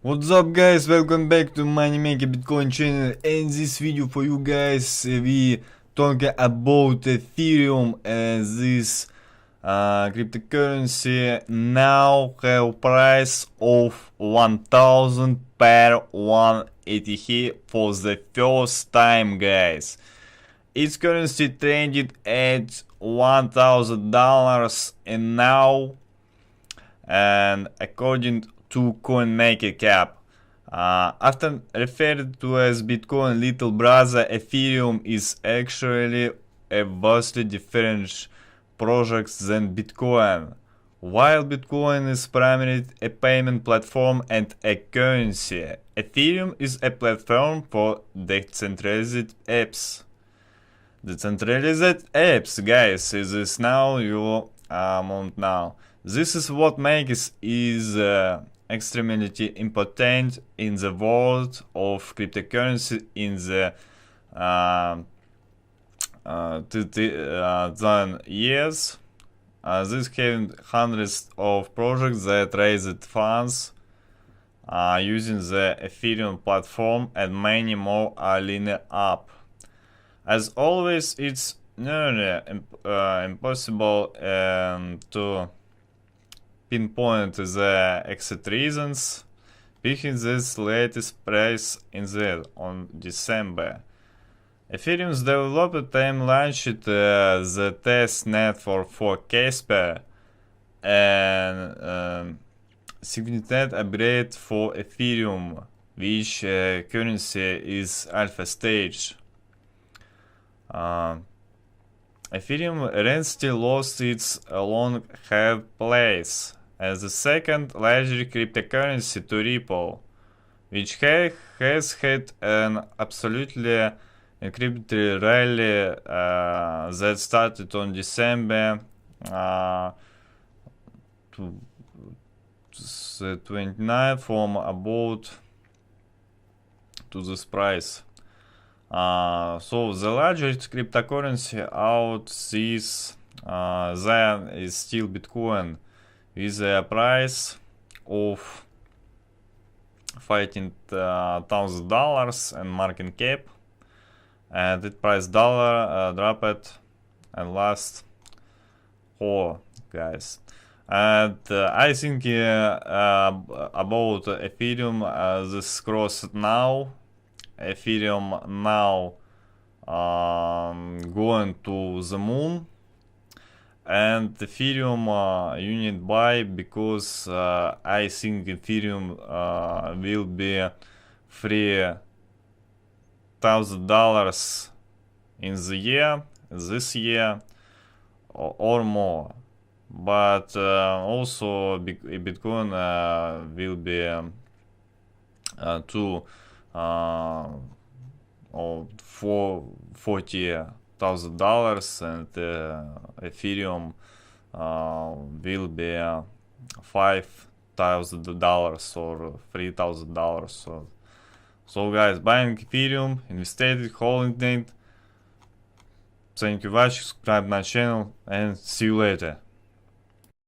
What's up guys, welcome back to Moneymaker Bitcoin channel. In this video for you guys we talking about Ethereum, and this cryptocurrency now have price of 1000 per 1 ETH for the first time, guys. Its currency traded at $1000 and now, and according to CoinMarketCap. Often referred to as Bitcoin little brother, Ethereum is actually a vastly different project than Bitcoin. While Bitcoin is primarily a payment platform and a currency, Ethereum is a platform for decentralized apps. Decentralized apps, guys, is now your amount now. This is what makes it extremely important in the world of cryptocurrency in the 2010 years. This having hundreds of projects that raised funds using the Ethereum platform, and many more are lining up. As always, it's nearly impossible to pinpoint the exact reasons behind this latest price increase on December. Ethereum's developer team launched the test network for Casper, and significant upgrade for Ethereum, which currency is alpha stage. Ethereum recently lost its long-held place as the second largest cryptocurrency to Ripple, which has had an absolutely incredible rally that started on December 29th from about to this price. So the largest cryptocurrency out this then is still Bitcoin, with a price of $15,000 and market cap, and it price dollar dropped and last 4, guys. And I think about Ethereum, this crossed now. Ethereum now going to the moon, and Ethereum unit buy, because I think Ethereum will be $3,000 in the year, this year, or more. But also Bitcoin will be to $40,000, and Ethereum will be $5,000 or $3,000. So guys, buying Ethereum, invested, holding it. Thank you for watching, subscribe my channel, and see you later.